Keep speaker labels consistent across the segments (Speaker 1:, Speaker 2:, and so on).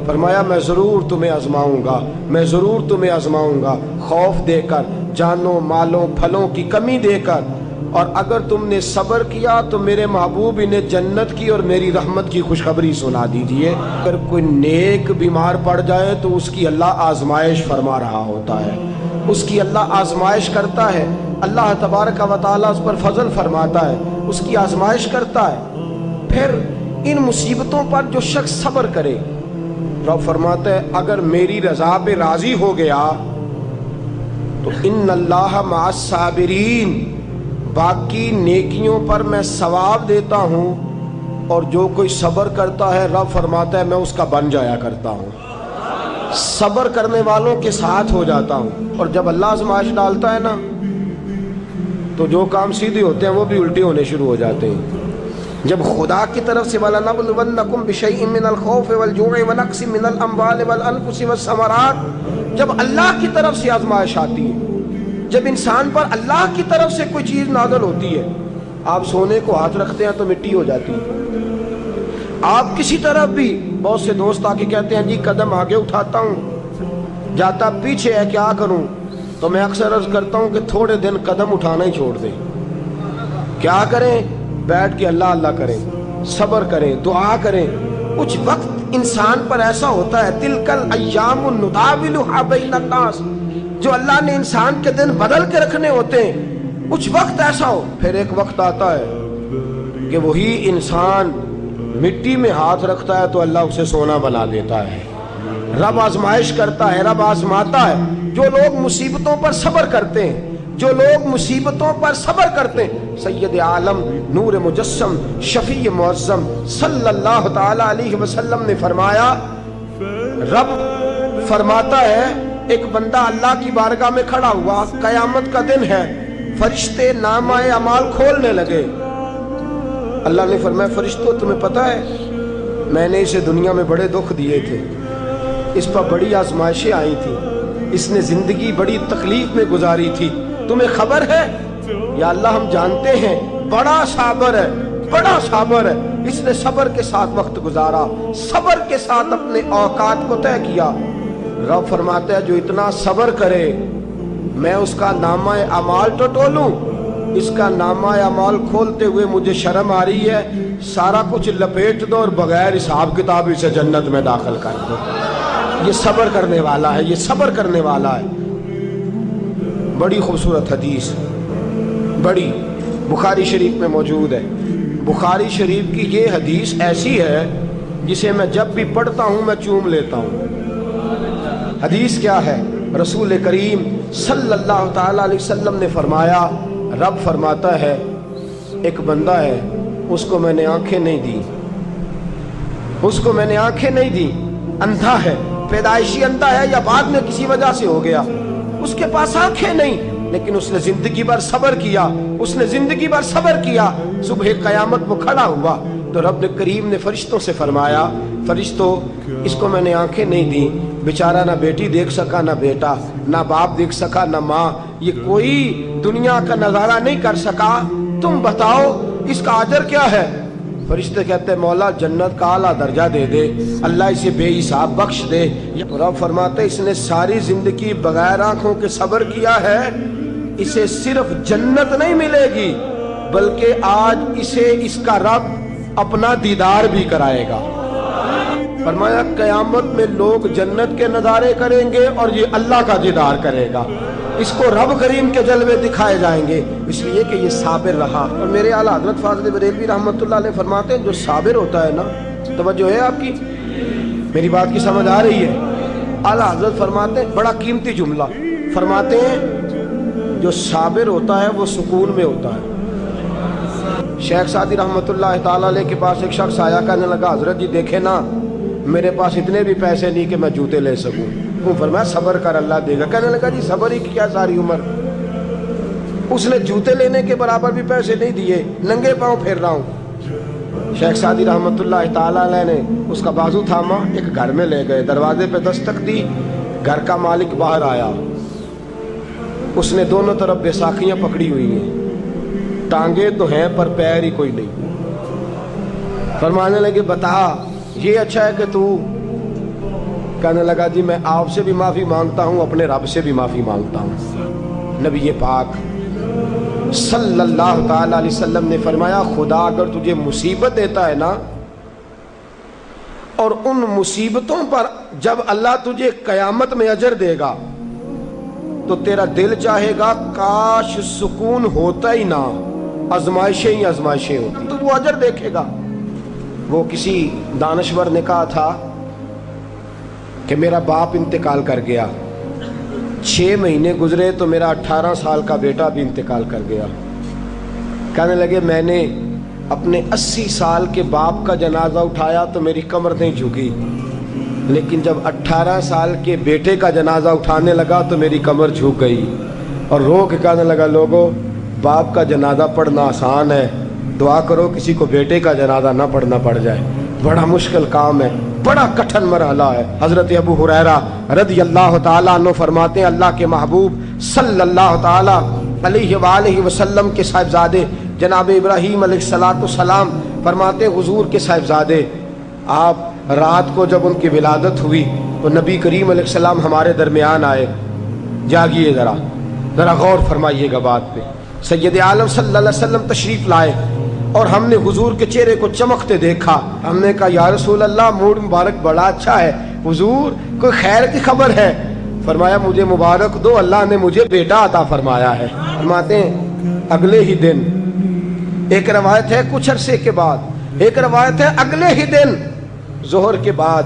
Speaker 1: فرمایا میں ضرور تمہیں آزماؤں گا، میں ضرور تمہیں آزماؤں گا، خوف دے کر، جانوں مالوں پھلوں کی کمی دے کر، اور اگر تم نے صبر کیا تو میرے محبوب انہیں جنت کی اور میری رحمت کی خوشخبری سنا دیجئے۔ اگر کوئی نیک بیمار پڑ جائے تو اس کی اللہ آزمائش فرما رہا ہوتا ہے، اس کی اللہ آزمائش کرتا ہے، اللہ تبارک و تعالیٰ اس پر فضل فرماتا ہے، اس کی آزمائش کرتا ہے۔ پھر ان مصیبتوں پر جو شخص صبر کرے، رب فرماتا ہے اگر میری رضا پہ راضی ہو گیا تو ان اللہ مع الصابرین، باقی نیکیوں پر میں ثواب دیتا ہوں، اور جو کوئی صبر کرتا ہے رب فرماتا ہے میں اس کا بن جایا کرتا ہوں، صبر کرنے والوں کے ساتھ ہو جاتا ہوں۔ اور جب اللہ آزمائش ڈالتا ہے نا تو جو کام سیدھے ہوتے ہیں وہ بھی الٹے ہونے شروع ہو جاتے ہیں۔ جب خدا کی طرف سے وَلَنَبْلُوَنَّكُمْ بِشَيْءٍ مِّنَ الْخَوْفِ وَالْجُوعِ وَنَقْصٍ مِّنَ الْأَمْوَالِ وَالْأَنفُسِ وَالثَّمَرَاتِ، جب اللہ کی طرف سے آزمائش آتی ہے، جب انسان پر اللہ کی طرف سے کوئی چیز نازل ہوتی ہے، آپ سونے کو ہاتھ رکھتے ہیں تو مٹی ہو جاتی ہے، آپ کسی طرف بھی، بہت سے دوست آ کے کہتے ہیں جی قدم آگے اٹھاتا ہوں جاتا پیچھے ہے، کیا کروں؟ تو میں اکثر عرض کرتا ہوں کہ تھوڑے دن قدم اٹھانا ہی چھوڑ دیں۔ کیا کریں؟ بیٹھ کے اللہ اللہ کریں، صبر کریں، دعا کریں۔ کچھ وقت انسان پر ایسا ہوتا ہے، تِلْكَ الْأَيَّامُ نُدَاوِلُهَا بَيْنَ النَّاسِ، جو اللہ نے انسان کے دن بدل کے رکھنے ہوتے ہیں، کچھ وقت ایسا ہو، پھر ایک وقت آتا ہے کہ وہی انسان مٹی میں ہاتھ رکھتا ہے تو اللہ اسے سونا بنا دیتا ہے۔ رب آزمائش کرتا ہے، رب آزماتا ہے۔ جو لوگ مصیبتوں پر صبر کرتے ہیں، جو لوگ مصیبتوں پر صبر کرتے ہیں، سید عالم نور مجسم شفیع معظم صلی اللہ تعالی علیہ وسلم نے فرمایا، رب فرماتا ہے ایک بندہ اللہ کی بارگاہ میں کھڑا ہوا، قیامت کا دن ہے، فرشتے نامہ اعمال کھولنے لگے۔ اللہ نے فرمایا فرشتوں تمہیں پتہ ہے میں نے اسے دنیا میں بڑے دکھ دیے تھے، اس پر بڑی آزمائشیں آئی تھیں، اس نے زندگی بڑی تکلیف میں گزاری تھی، تمہیں خبر ہے؟ یا اللہ ہم جانتے ہیں، بڑا صابر ہے، بڑا صابر ہے، اس نے صبر کے ساتھ وقت گزارا، صبر کے ساتھ اپنے اوقات کو طے کیا۔ رب فرماتا ہے جو اتنا صبر کرے میں اس کا نامہ اعمال ٹٹولوں، اس کا نامہ اعمال کھولتے ہوئے مجھے شرم آ رہی ہے، سارا کچھ لپیٹ دو اور بغیر حساب کتاب اسے جنت میں داخل کر دو۔ یہ صبر کرنے والا ہے، یہ صبر کرنے والا ہے۔ بڑی خوبصورت حدیث، بڑی، بخاری شریف میں موجود ہے۔ بخاری شریف کی یہ حدیث ایسی ہے جسے میں جب بھی پڑھتا ہوں میں چوم لیتا ہوں۔ حدیث کیا ہے؟ رسول کریم صلی اللہ تعالیٰ علیہ وسلم نے فرمایا، رب فرماتا ہے ایک بندہ ہے، اس کو میں نے آنکھیں نہیں دی، اس کو میں نے آنکھیں نہیں دی، اندھا ہے، پیدائشی اندھا ہے یا بعد میں کسی وجہ سے ہو گیا، اس کے پاس آنکھیں نہیں، لیکن اس نے زندگی بھر صبر کیا، اس نے زندگی بھر صبر کیا۔ صبح قیامت وہ کھڑا ہوا تو رب کریم نے فرشتوں سے فرمایا، فرشتوں اس کو میں نے آنکھیں نہیں دی، بیچارہ نہ بیٹی دیکھ سکا نہ بیٹا، نہ باپ دیکھ سکا نہ ماں، یہ کوئی دنیا کا نظارہ نہیں کر سکا، تم بتاؤ اس کا اجر کیا ہے؟ فرشتے کہتے ہیں مولا جنت کا اعلیٰ درجہ دے دے، اللہ اسے بے حساب بخش دے۔ رب فرماتے اس نے ساری زندگی بغیر آنکھوں کے صبر کیا ہے، اسے صرف جنت نہیں ملے گی بلکہ آج اسے اس کا رب اپنا دیدار بھی کرائے گا۔ فرمایا قیامت میں لوگ جنت کے نظارے کریں گے اور یہ اللہ کا دیدار کرے گا، اس کو رب کریم کے جلوے دکھائے جائیں گے، اس لیے کہ یہ صابر رہا۔ اور میرے اعلیٰ حضرت فاضل بریلوی رحمۃ اللہ علیہ فرماتے ہیں جو صابر ہوتا ہے نا، توجہ ہے آپ کی، میری بات کی سمجھ آ رہی ہے؟ اعلیٰ حضرت فرماتے ہیں بڑا قیمتی جملہ، فرماتے ہیں جو صابر ہوتا ہے وہ سکون میں ہوتا ہے۔ شیخ سعدی رحمۃ اللہ تعالیٰ علیہ کے پاس ایک شخص آیا، کہنے لگا حضرت جی دیکھیں نا میرے پاس اتنے بھی پیسے نہیں کہ میں جوتے لے سکوں۔ وہ فرمایا صبر کر اللہ دے گا۔ کہنے لگا جی صبر ہی کیا ساری عمر، اس نے جوتے لینے کے برابر بھی پیسے نہیں دیے، ننگے پاؤں پھر رہا ہوں۔ شیخ سعدی رحمۃ اللہ تعالیٰ علیہ نے اس کا بازو تھاما، ایک گھر میں لے گئے، دروازے پہ دستک دی، گھر کا مالک باہر آیا، اس نے دونوں طرف بیساکھیاں پکڑی ہوئی ہیں، ٹانگیں تو ہیں پر پیر ہی کوئی نہیں۔ فرمانے لگے بتا یہ اچھا ہے کہ تو کہنے لگا جی میں آپ سے بھی معافی مانگتا ہوں، اپنے رب سے بھی معافی مانگتا ہوں۔ نبی پاک صلی اللہ تعالی علیہ وسلم نے فرمایا خدا اگر تجھے مصیبت دیتا ہے نا، اور ان مصیبتوں پر جب اللہ تجھے قیامت میں اجر دے گا تو تیرا دل چاہے گا کاش سکون ہوتا ہی نہ، آزمائشیں ہی آزمائشیں ہوتی، تو وہ اجر دیکھے گا۔ وہ کسی دانشور نے کہا تھا کہ میرا باپ انتقال کر گیا، 6 مہینے گزرے تو میرا 18 سال کا بیٹا بھی انتقال کر گیا۔ کہنے لگے میں نے اپنے 80 سال کے باپ کا جنازہ اٹھایا تو میری کمر نہیں جھکی، لیکن جب 18 سال کے بیٹے کا جنازہ اٹھانے لگا تو میری کمر جھک گئی، اور رو کے کہنے لگا لوگوں باپ کا جنازہ پڑھنا آسان ہے، دعا کرو کسی کو بیٹے کا جنازہ نہ پڑھنا پڑ جائے، بڑا مشکل کام ہے، بڑا کٹھن مرحلہ ہے۔ حضرت ابو ہریرہ رضی اللہ تعالیٰ عنہ فرماتے ہیں اللہ کے محبوب صلی اللہ تعالیٰ علیہ وآلہ وسلم کے صاحبزادے جناب ابراہیم علیہ السلام فرماتے ہیں حضور کے صاحبزادے آپ رات کو جب ان کی ولادت ہوئی تو نبی کریم علیہ السلام ہمارے درمیان آئے۔ جاگیے ذرا غور فرمائیے گا بات پہ۔ سید عالم صلی اللہ علیہ وسلم تشریف لائے اور ہم نے حضور کے چہرے کو چمکتے دیکھا۔ ہم نے کہا یا رسول اللہ موڈ مبارک بڑا اچھا ہے، حضور کوئی خیر کی خبر ہے؟ فرمایا مجھے مبارک دو، اللہ نے مجھے بیٹا عطا فرمایا ہے۔ فرماتے ہیں اگلے ہی دن، ایک روایت ہے کچھ عرصے کے بعد، ایک روایت ہے اگلے ہی دن ظہر کے بعد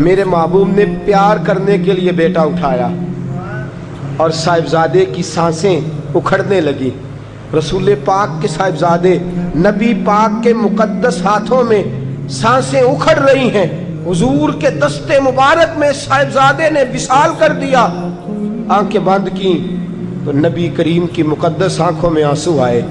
Speaker 1: میرے محبوب نے پیار کرنے کے لیے بیٹا اٹھایا اور صاحبزادے کی سانسیں اکھڑنے لگی۔ رسول پاک کے صاحبزادے نبی پاک کے مقدس ہاتھوں میں سانسیں اکھڑ رہی ہیں، حضور کے دست مبارک میں صاحبزادے نے وصال کر دیا۔ آنکھیں بند کی تو نبی کریم کی مقدس آنکھوں میں آنسو آئے۔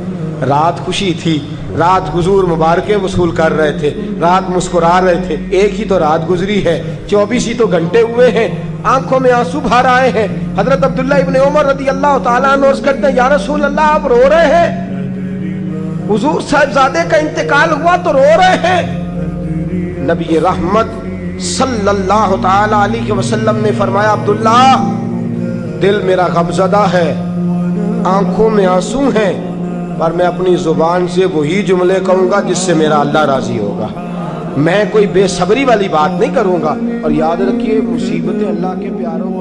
Speaker 1: رات خوشی تھی، رات حضور مبارکیں وصول کر رہے تھے، رات مسکرا رہے تھے، ایک ہی تو رات گزری ہے، 24 ہی تو گھنٹے ہوئے ہیں، آنکھوں میں آنسو بھر آئے ہیں۔ حضرت عبداللہ ابن عمر رضی اللہ تعالیٰ عنہ عرض کرتے ہیں یا رسول اللہ آپ رو رہے ہیں؟ حضور صاحبزادے کا انتقال ہوا تو رو رہے ہیں؟ نبی رحمت صلی اللہ تعالیٰ علیہ وسلم نے فرمایا عبداللہ دل میرا غمزدہ ہے، آنکھوں میں آنسو ہیں، پر میں اپنی زبان سے وہی جملے کہوں گا جس سے میرا اللہ راضی ہوگا، میں کوئی بے صبری والی بات نہیں کروں گا۔ اور یاد رکھیے مصیبتیں اللہ کے پیاروں